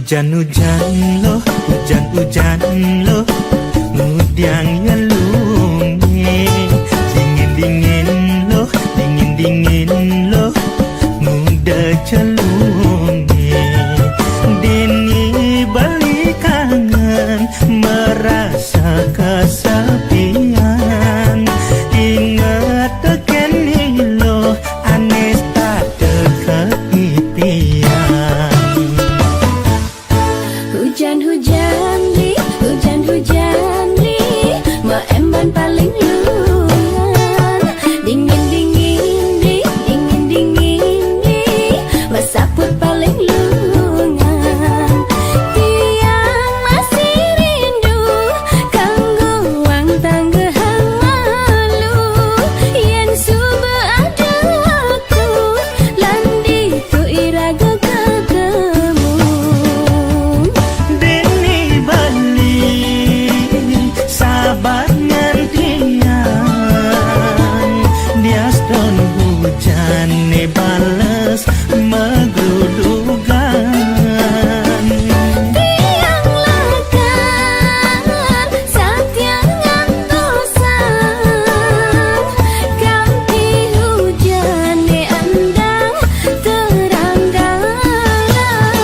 Hujan-hujan loh, hujan-hujan loh, ngudiang ya lunge. Dingin-dingin loh, dingin-dingin loh, muda celunge. Dini balik kangen, merasa kesepian. Ingat teken loh, anes tak kepipian. Hujan-hujan li, ma emban paling lungan. Dingin-dingin li, ma saput paling lungan. Tiang masih rindu, kanggo wang tanggehang malu. Yen suba ada waktu, landi tu iraga ketemu. Sabar ngantian, dias don hujan ne bales megrudugan. Tiang lakan, satiang ngantosan, ganti hujan ne andang terang dalam.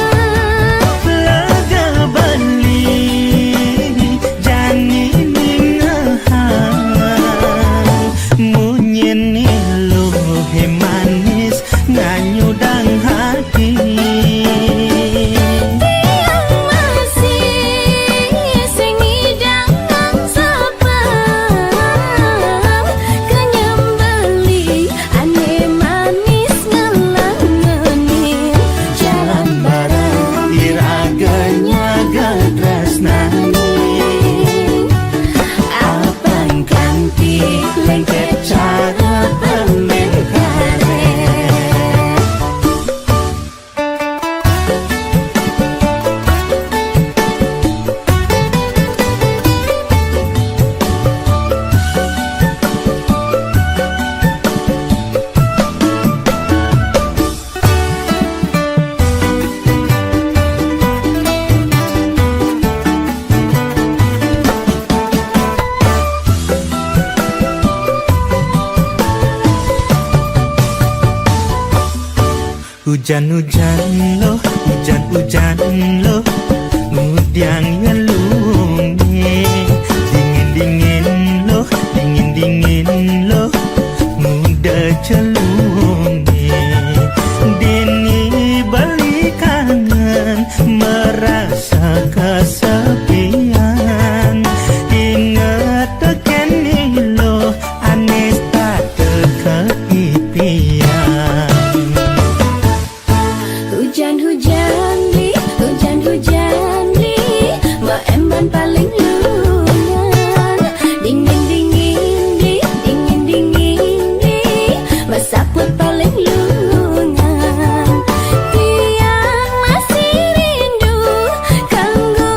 Laga bali jani munyin loh manis nganyudang hati. Tiang masih sengidang nang sapam, kenyembeli ane manis ngelangenin. Jalan bareng Iraganya gadresnani, abang kanti lengket cara permen karet. Hujan-hujan loh, hujan-hujan loh, ngudiang ya lunge. Dingin-dingin loh, dingin-dingin loh, muda celunge. Dini balik kangen, merasa kesepian. Ingat teken loh, anes tak kepipian. Hujan-hujan li, ma emban paling lungan. Dingin-dingin li, ma saput paling lungan. Tiang masih rindu, kanggo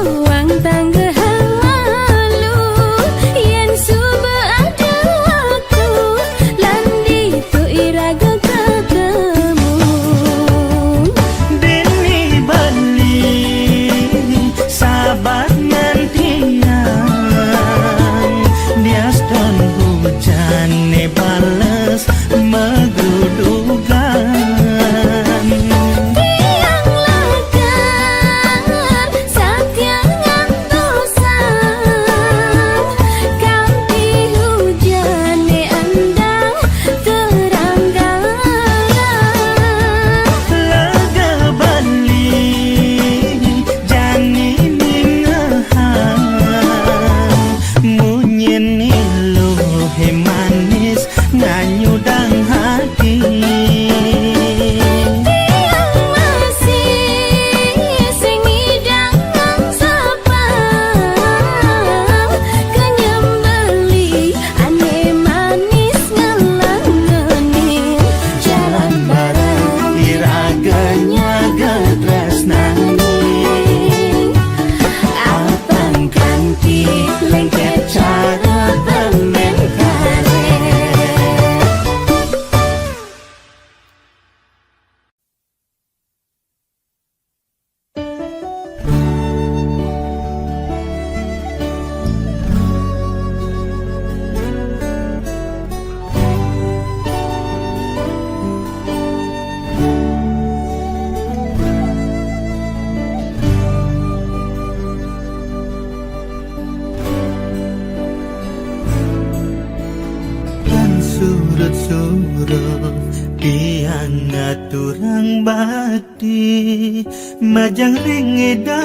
bakti majang ringida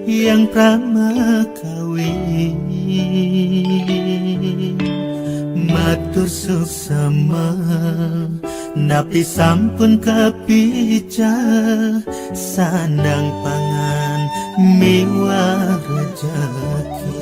yang pramakawi matur suksama napi sampun kepica sandang pangan miwah rejeki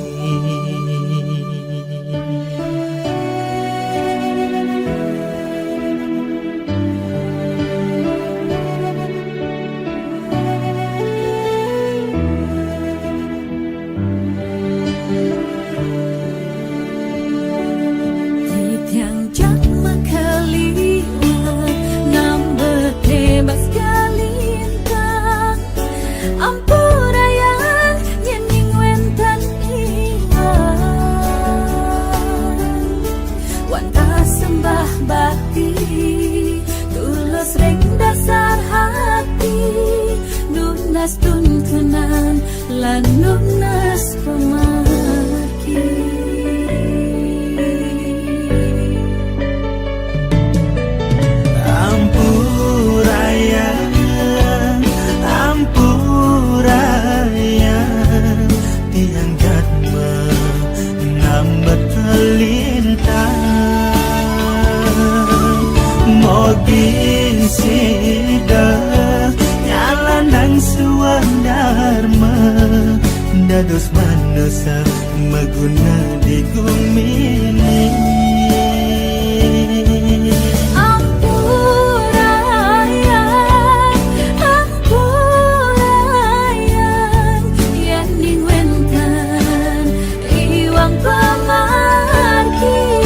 tuntunan lan lunas pemargi Ampuraya Ampuraya tiang jatma nambet kelintang mogin sida nang suwandharma dados manusia maguna di gumini ampurayan yen ning wentan iwang pamargi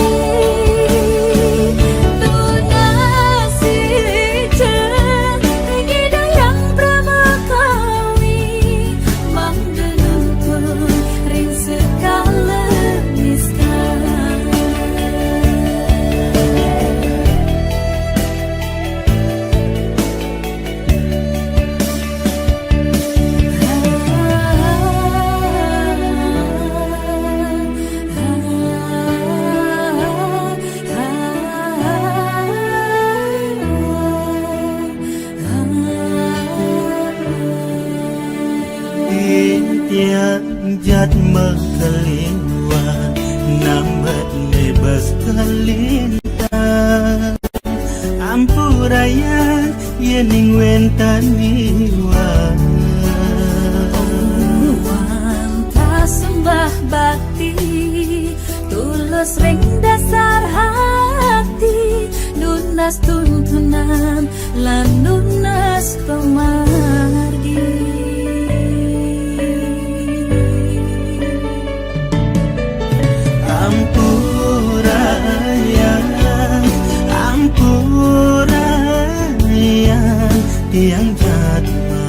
tiang jatma keliwat nambat lebas kelintang ampuraya yening wentan iwan sembah bakti tulus ring dasar hati lunas tuntunan lan lunas pemargi Ampuraya Ampuraya tiang jatma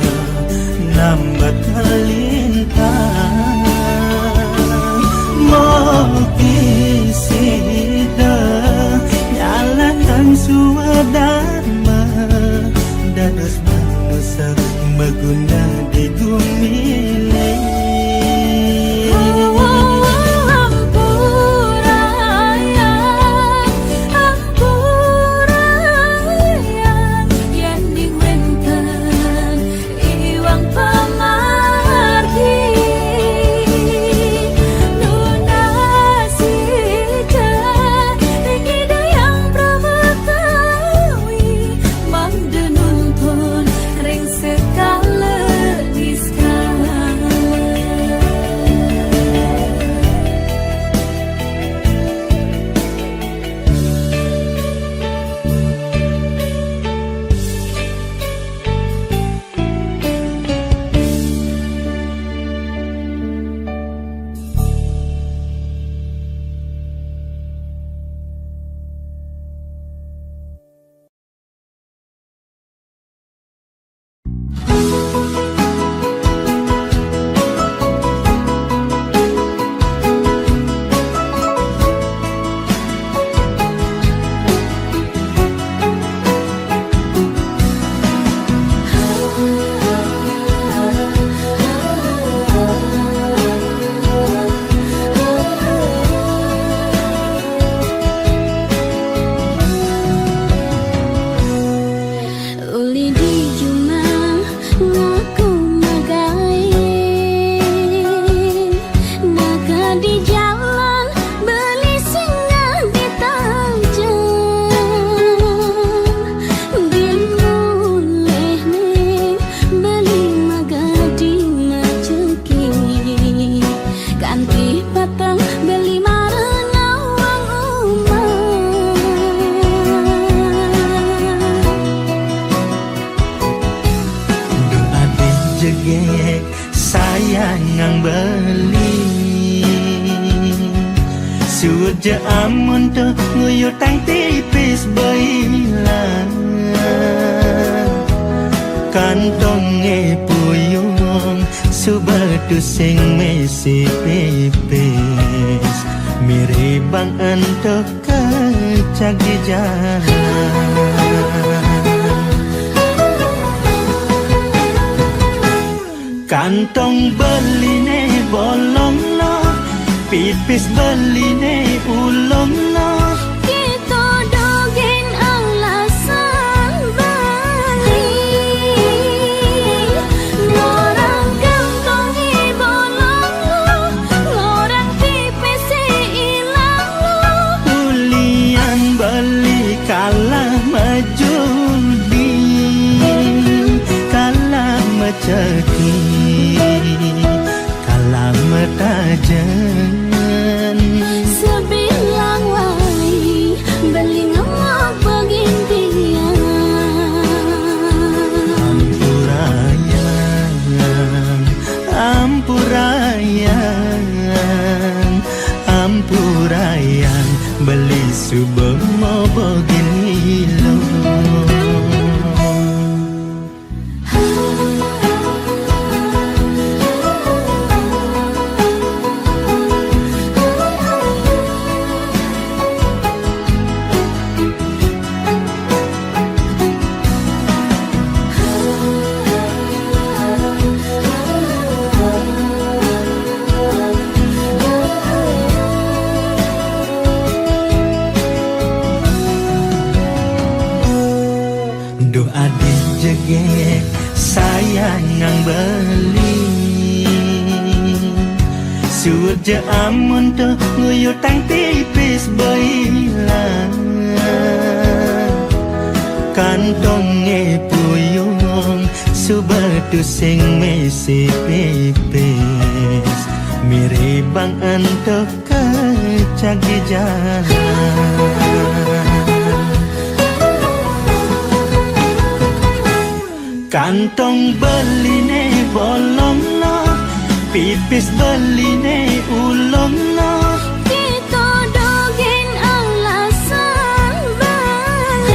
nambat kelintang mogi sida nyalakan suwadharma dados manusia maguna di gumile Pamargi sayang beli Suja amun tu nguyutang tipis bailan Kantongnya puyung subatu sing mesi pipis Miribang entuk kecak di jalan Kantong beline bolong no Pipis beline ulong no Kita dogen alasan balik Ngorang kantong bolong lo Ngorang pipis ilang lo Ulian beli kalah majudi Kalah maceti Kalah metajan Sebilang wai beli ngamak bagintian Ampurayan beli subeng mau begini lo Doa dijege sayang beli Suja amun tu nguyutang tipis bailan Kantongnya puyung subatu sing mesi pipis Miribang entuk kecak di jalan Kantong beline bolong no Pipis beline ulong no Kita dogen alasan balik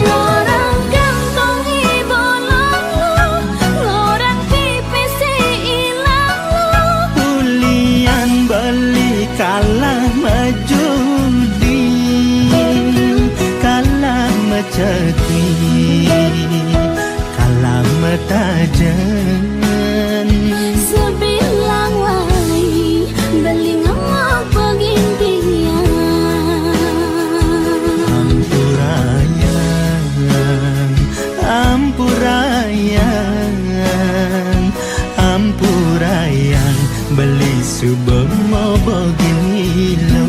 Ngorang kantong bolong lo Ngorang pipis ilang lo Ulian beli kalah majudi Kalah maceti Kalah metajan Sebilang wai beli ngamak bagintian Ampurayan beli subeng mau begini lo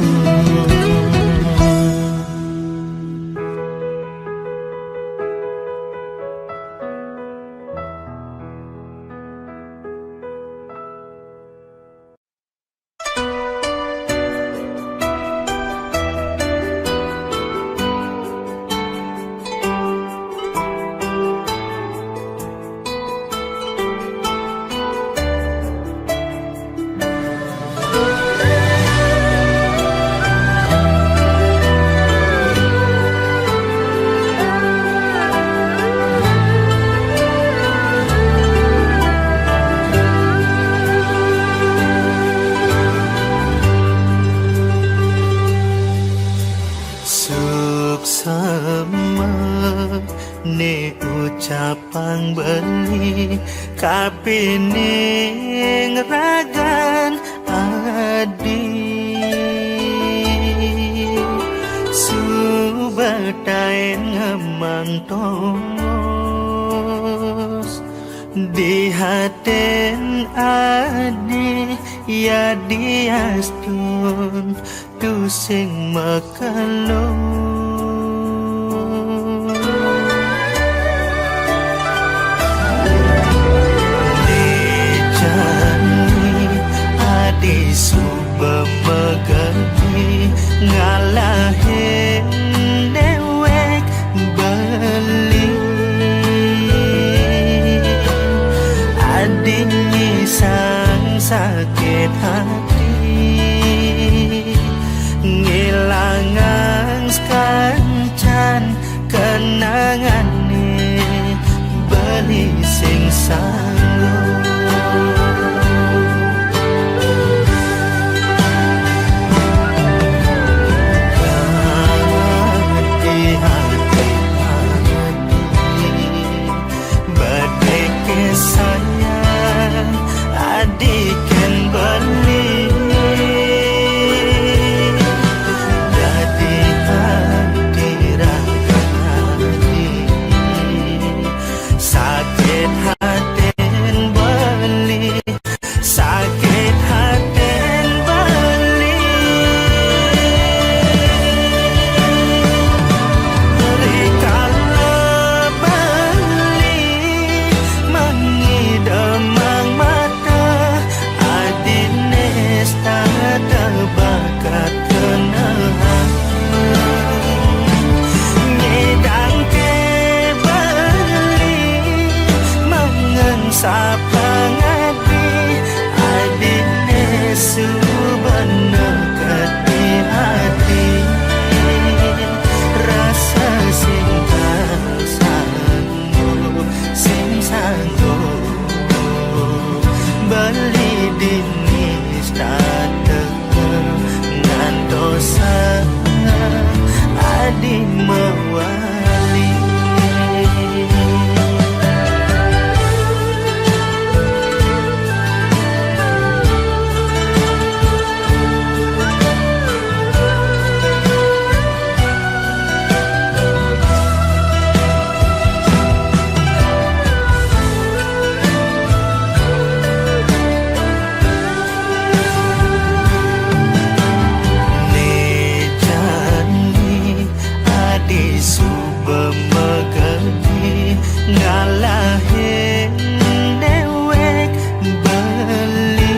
ne ucapang beli kapining ragan adi subatain ngemang tos di haten adi ya diastun tu sing makalong di suba megati ngalahin dewek beli adiknya sang sakit hati ngilangan sekancan kenangan nih beli sing sanggup sayang adik kan beli jadi hati ragadi sakit haten beli sakit haten beli berikanlah beli mengidamang mata adines tak terbakat kenangan ngedang ke beli mengensa pangati adines subana kati hati rasa sing sanggup sing sanggup beli dinis tak ngantosa adi mewali ngalahin dewek beli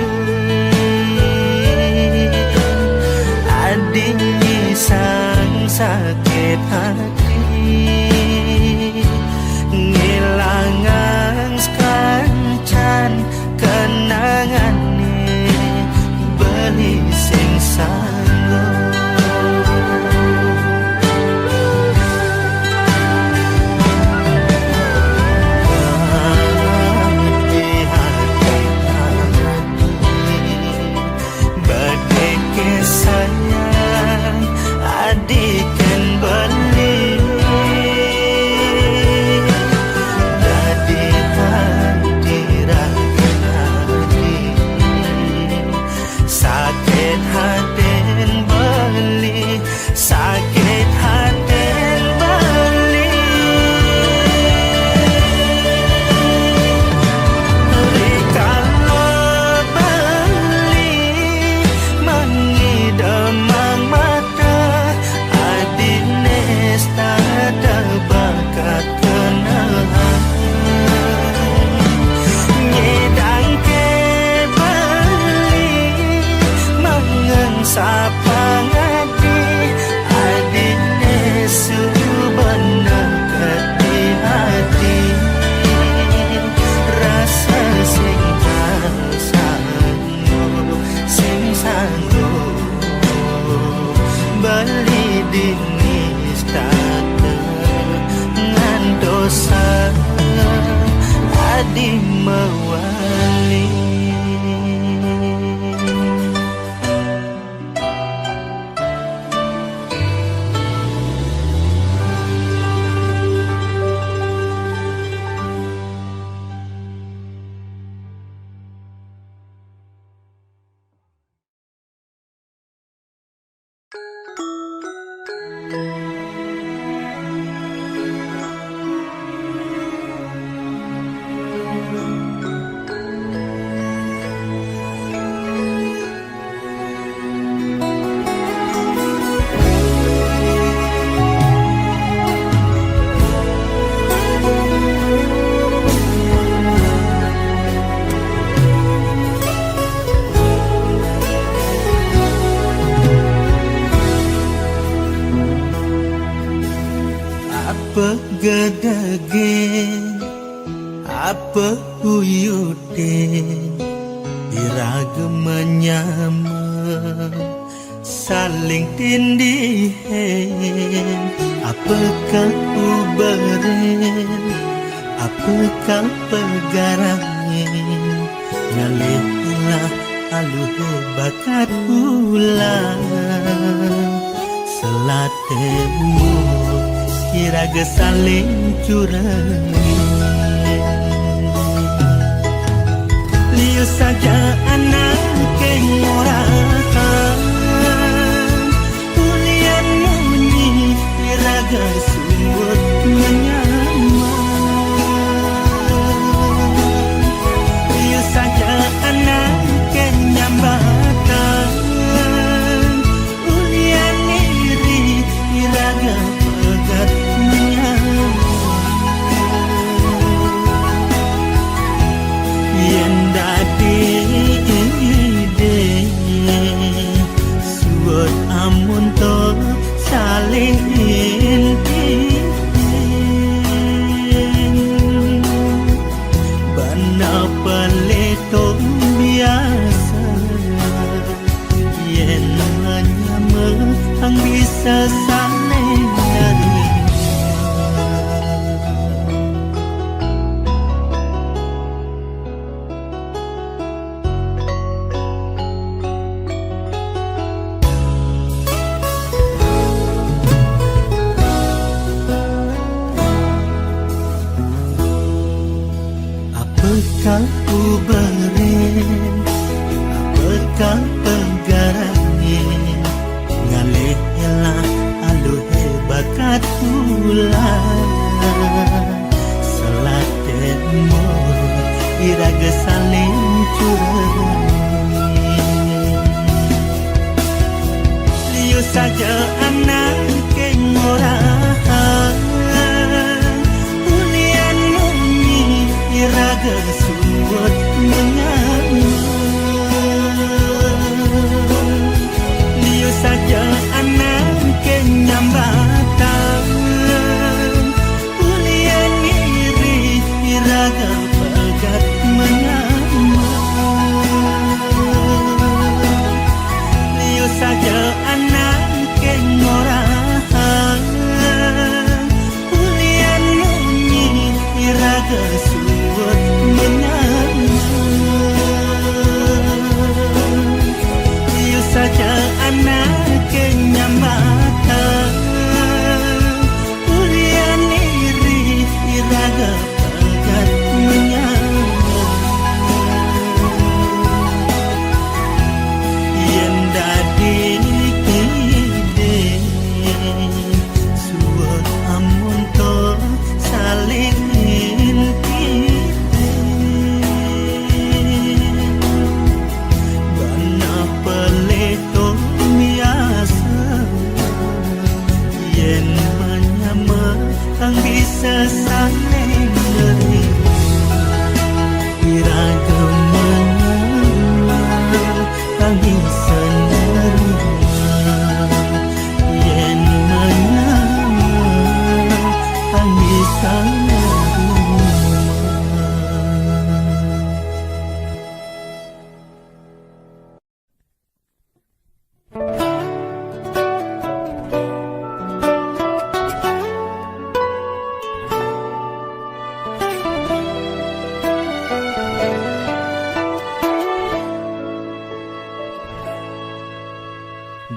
adiknya sang sakit hati ngilangan sekancan kenangan nih beli sing sanggup sayang adik kan beli jadi hati ragadi sakit haten beli sakit haten beli berikanlah beli mengidamang mata adines tak terbakat kenangan ngedang ke beli mengensa pangati adines subana kati hati rasa sing sanggup sing sanggup beli dinis tak ngantosa adi mewali apa gedage apa uyute iraga menyama saling tindihin. Apakah uberen, apakah pegarangin, ngalihlah aluh bakat ulang selatemu iraga saling curangin. Liu saja anak kengorahan ulian munyi iraga sumut menyaman. Liu saja anak kenyambatan ulian iri iraga pegat menyaman. Yen dadi ide suwot amun to saling intin bana peleto biasa yen menyama ang bisa saling nerima. Apakah uberen, apakah pegarangin, ngalihlah aluh bakat ulang selatemu iraga saling curangin. Liu saja anak kengorahan ulian munyi iraga suwot menyaman. Liu saja anak kenyambatan ulian iri iraga pegat menyaman. Liu saja anak kengorahan ulian munyi iraga suwot menyaman. Liu saja anak kenyambatan ulian iri iraga pegat menyaman. Yen dadi ide suwot amun to saling bana peleto biasa yen menyama kang bisa saling nerima. Iraga menyama kang bisa nerima yen menyama kang bisa nerima.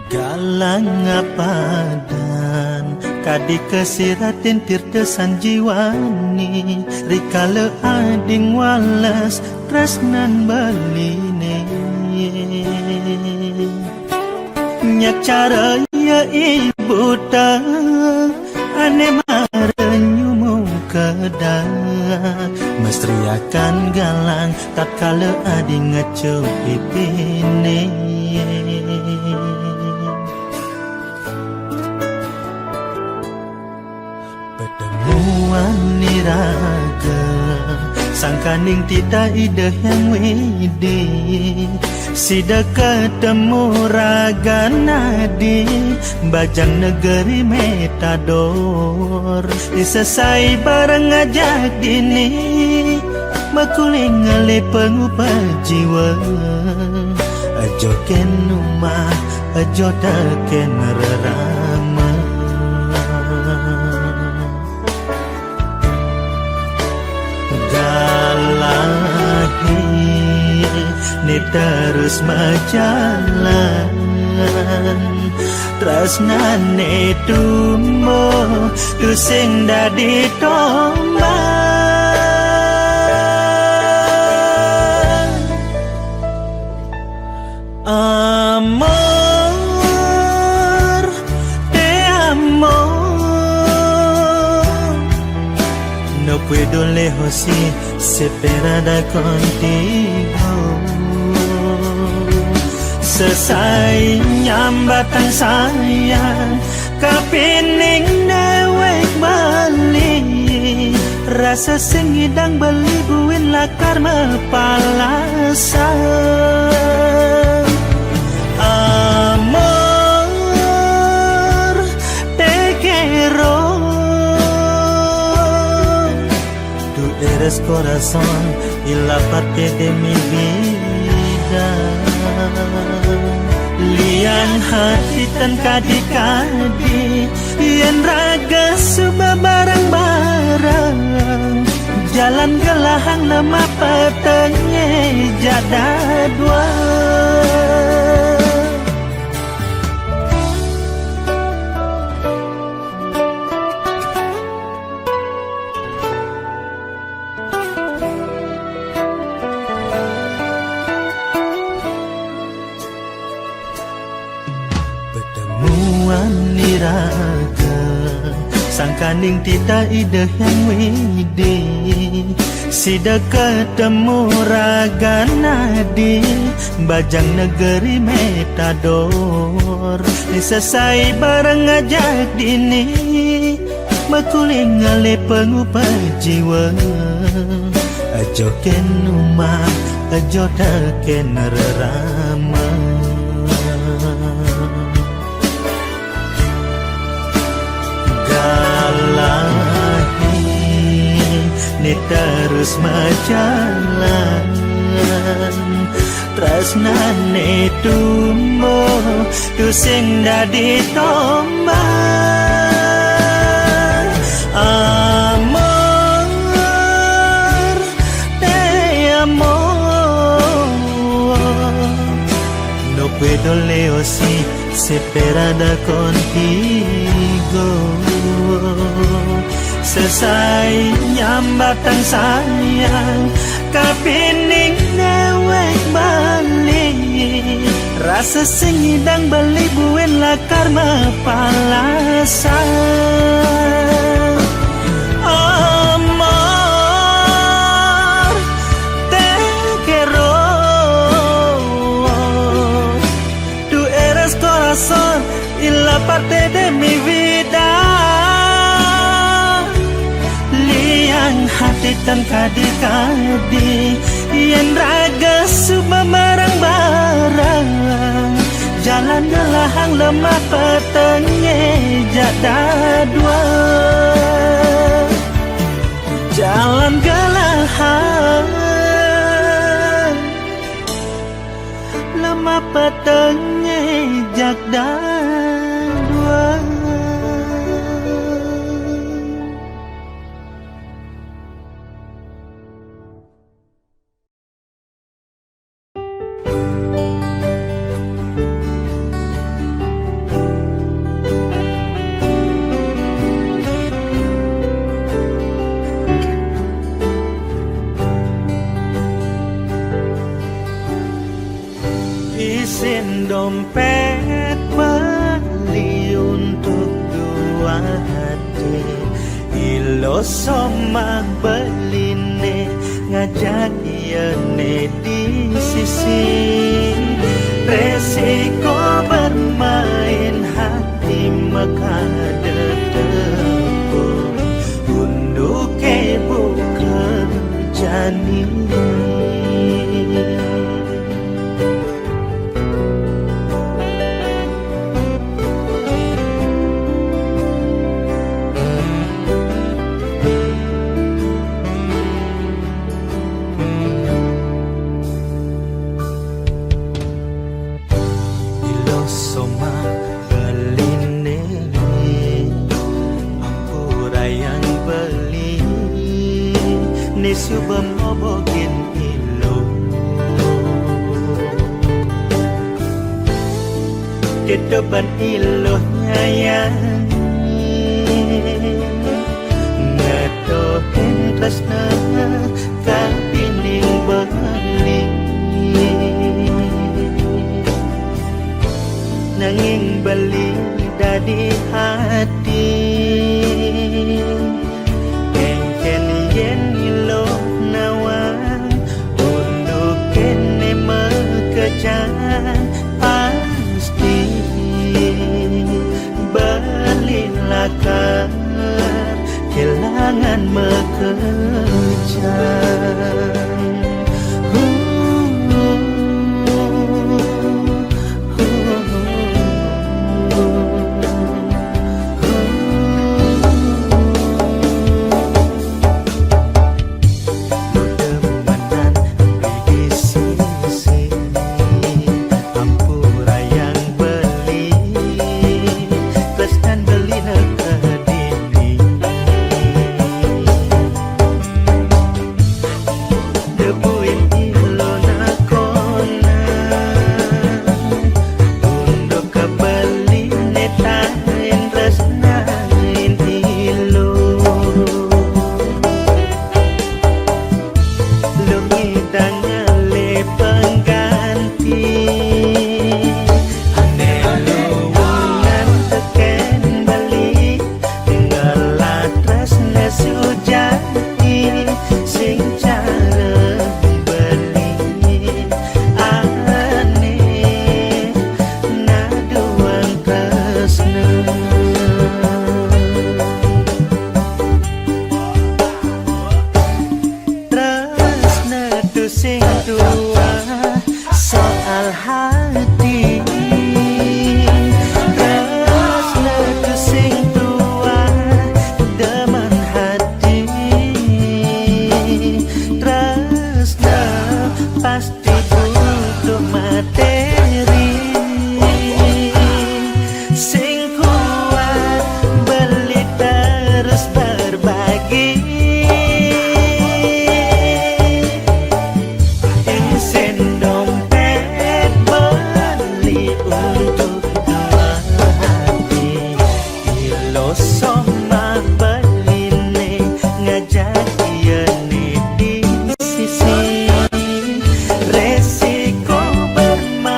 Galang apadan kadi kesiratin tirtesan jiwani rikala ading walas tresnan baline nyak cara ya ibu ta ane marenyumu kedah mestriakan galang tatkala ading ngecup pipine. Pertemuan niraga sangkaning tita ide yang widi sida ketemu raga nadi bajang negeri metador disesai bareng ngajak dini Makuling ngale pengupah jiwa Ajo ken umah Ajo ken rerama Dalahi Ni terus majalan Tresnane tumo Tu sing dadi tombak Amor te amor No puedo lejos y separada contigo Sesai nyambatan sayang Kapining dewek balik Rasa sing hidang beli buin lakar mepalasan Amor te quiero Tú eres corazón y la parte de mi vida Lian hati tan kadi-kadi Yen raga suba barang-barang Jalan gelahang nama petengnya jada dua Niraga Sangkaning tita ide yang widi Sida ketemu raga nadi Bajang negeri metador Disesai bareng ngajak dini Makuling ngale pengupah jiwa Ajo ken umah Ajo ken rerama Dalahi Ni terus majalan Tresnane tumbo Tu sing dadi tombak Amor te amor No puedo leo si separada contigo Sesai nyambatan sayang Kapining dewek balik Rasa sing hidang beli buin lakar mepalasan Amor te quiero Tú eres corazón y la parte de mi vida Liang hati tan kadi-kadi Yen raga suba barang-barang Jalan gelahang lemah petengnya jada dua Jalan gelahang lemah petengnya jada dua Isin dompet beli untuk dua hati Ilo somak beline ngajak iene di sisi Resiko bermain hati mekade tepun Unduk buka jani depan iluh nyayang ngetohen tresna kapining bali nanging bali dadi hati engken yen iluh nawang untuk kene mekejan pasti balilah kan kelangan mekejan. Sing dua soal hati Rasna tu sing dua demen hati Rasna pasti butuh materi Sing kuat beli terus berbagi Resiko bermain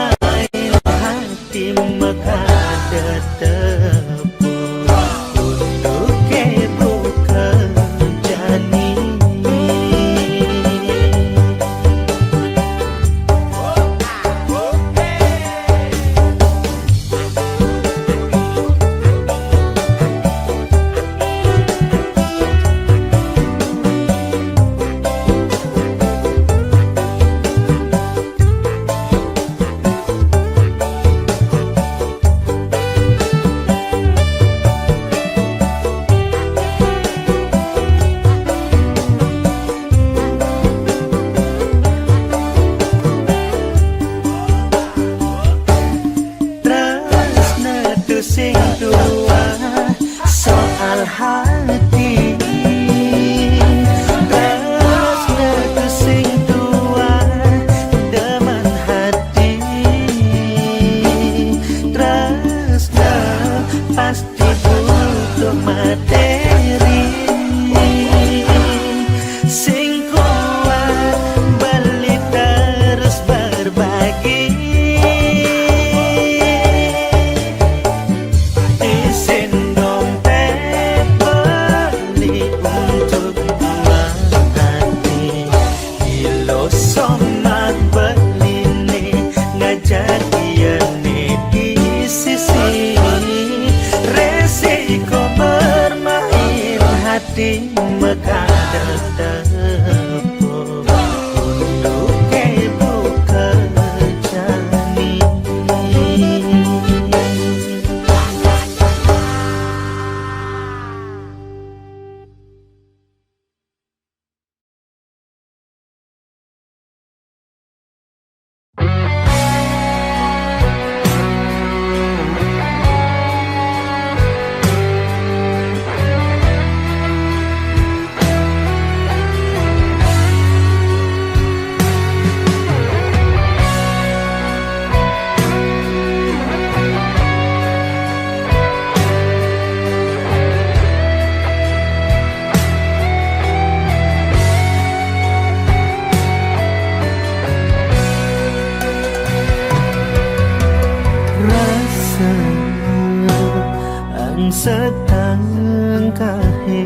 setengkahe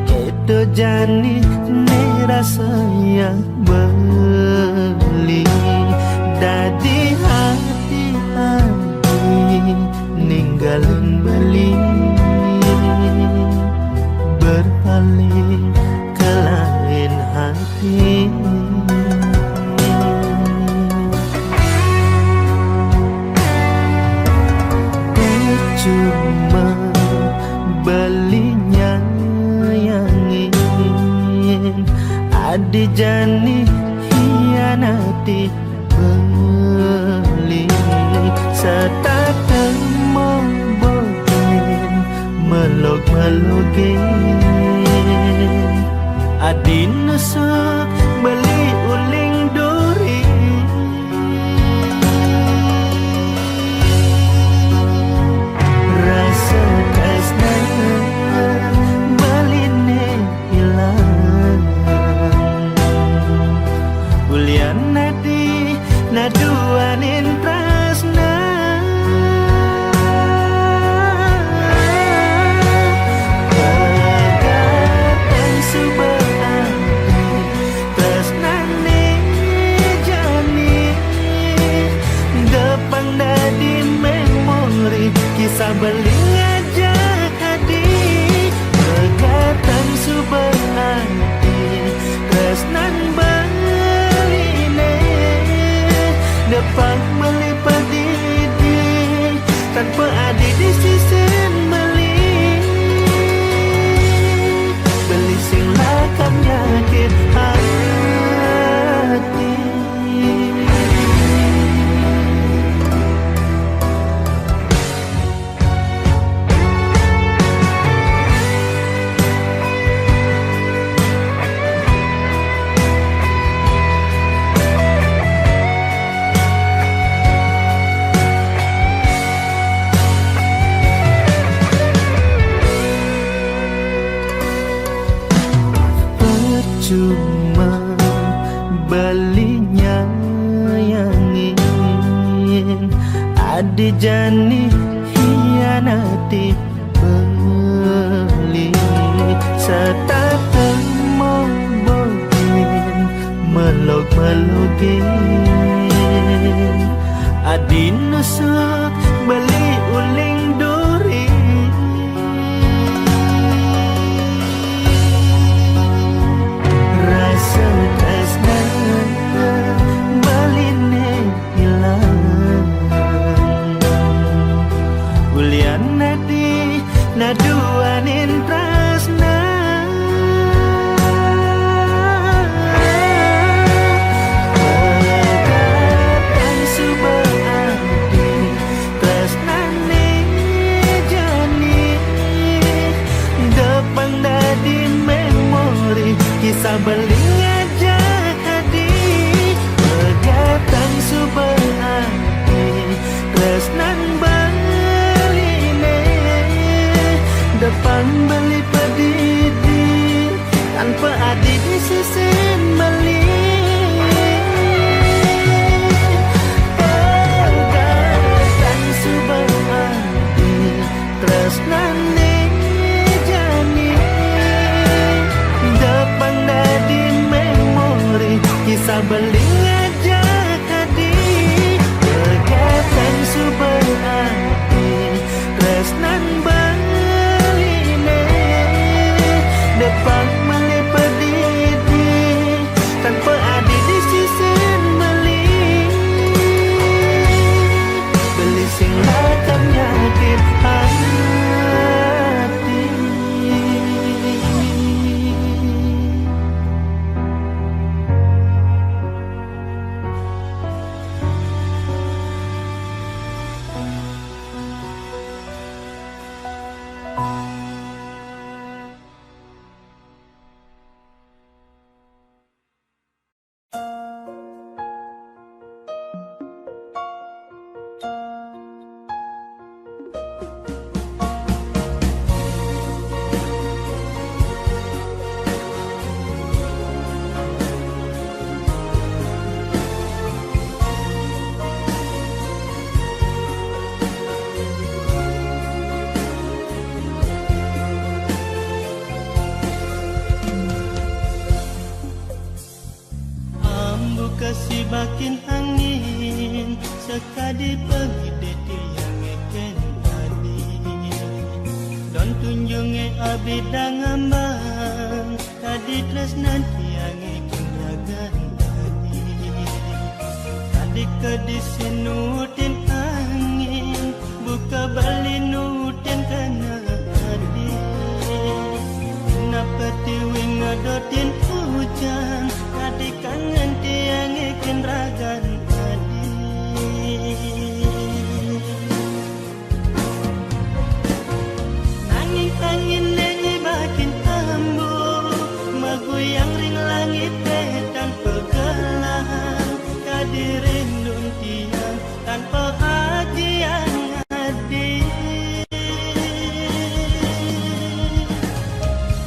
kedo jani ne rasa yang beli dadi hati-hati ninggalin beli berpaling ke lain hati. Cuma belinya yang ingin adi jani hianati beli serta temu bogen melog-melogen adi nusuk beli uling duri rasa kasih baline hilang bulian nadi naduanin prasna pegatan subhan tresnane jani depan nadi memori kisah beling aja hadi pegatan subhan tresnan baline depan melipat didi tanpa ada di sisi beli sing lakam nyakit hati. Cuma belinya yang ingin adi jani hianati beli serta temu bogen melog-melogen adi nusuk beli uling duri naduanin prasna pegatan subhan tresnane jani depan dadi memori kisah beling aja hadi pegatan subhan tresnan depan beli pedidi tanpa ada di sisi beli pegatan subhan tresnane jani depan dadi memori kisah beling aja hadi pegatan subhan tresnan depan melipat didi tanpa ada di sisi beli sing lakam nyakit hati. kasih bakin angin sekali pergi deti yang eken tadi don tunjunge abidang ambang tadi tresnan yang eken ragan tadi tadi ke disinutin angin buka bali nutin kana tadi kenapa tiwing ngadotin hujan tadi kangen tiang ikin ragan tadi nanging angin lenyi bakin ambu maguyang ring langit petan pegelahan kadirindun tiang tanpa ajian ngadi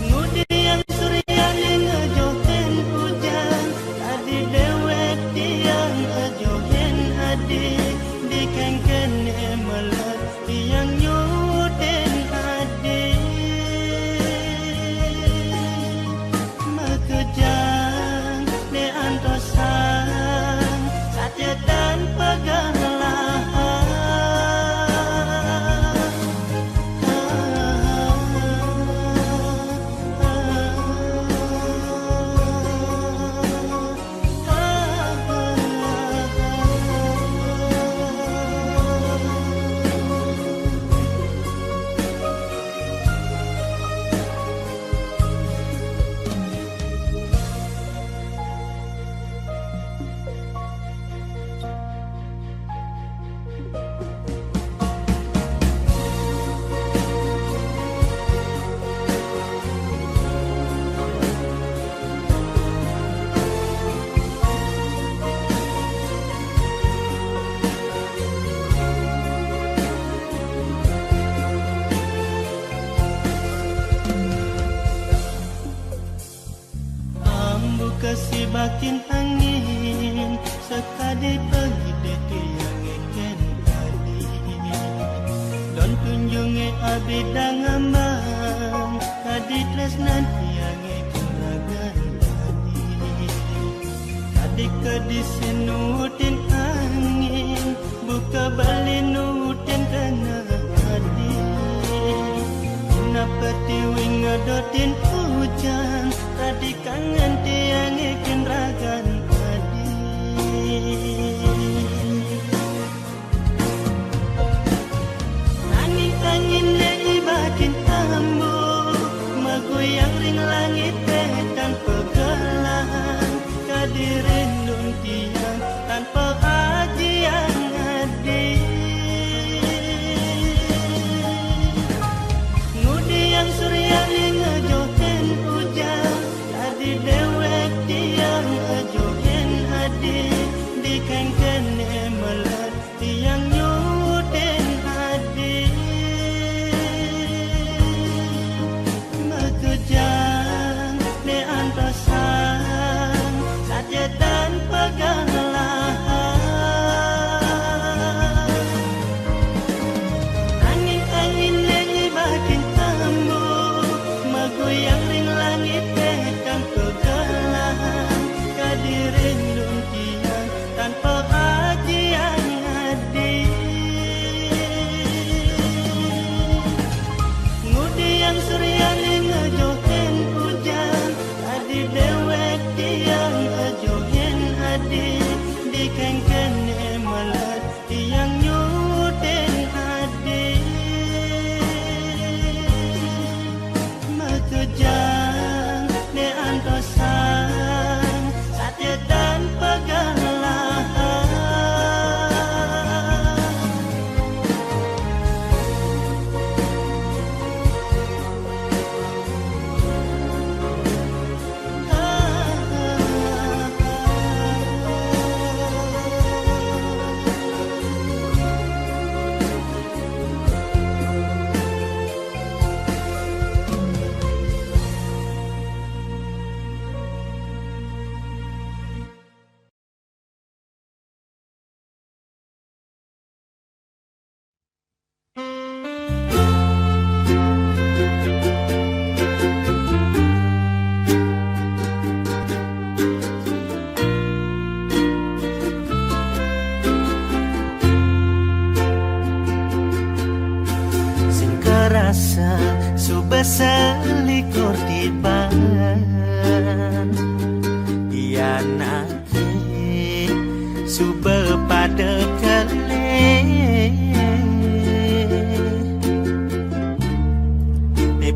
ngudi yang suryani ngejohen hujan tadi dewek tiang ngejohen adi dikengken emelet tiang nyuden adi makejang ne antosan satya dan pegelahan kasih bakin angin sekali pergi deti yang eken tadi don tunjunge abidang ambang tadi tresnan yang eken ragan tadi tadi ke disinutin angin buka bali nutin kana tadi kenapa tiwing ngadotin hujan tadi kangen tiang ikin ragan tadi nanging angin lenyi bakin ambu maguyang ring langit petan pegelahan kadirindun tiang tanpa ajian ngadi ngudi yang suryani ngejohen hujan tadi dewek tiang ngejohen adi dikengken emelet tiang nyuden adi makejang ne antosan satya dan pegang Sube pada kele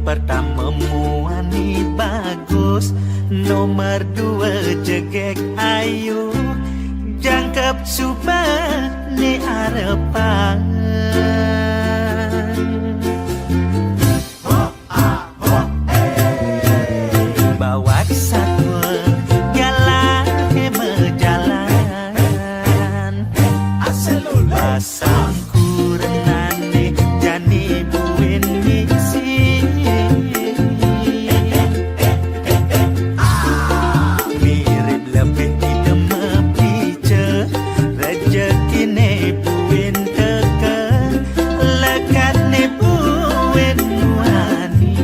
pertama muani bagus, nomor dua jegek ayu, jangkep suba ni arepan. Bawa satwa jalan mejalan, pasang kurenane jani buin misi. Mirip lebih tidak mepice, rezeki ne buin teke, lekat ne buin wani.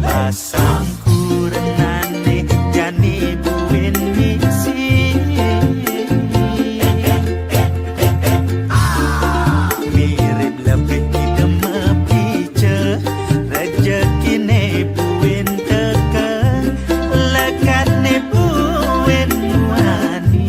Pasang kurenane jani buin misi. Mirip lebih tidak mepice, rezeki ne buin teke, lekat ne buin wani.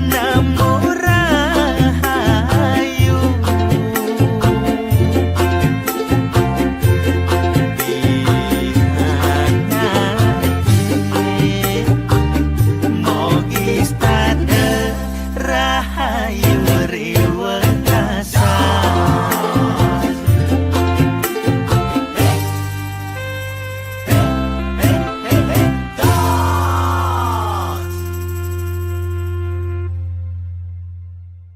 Namo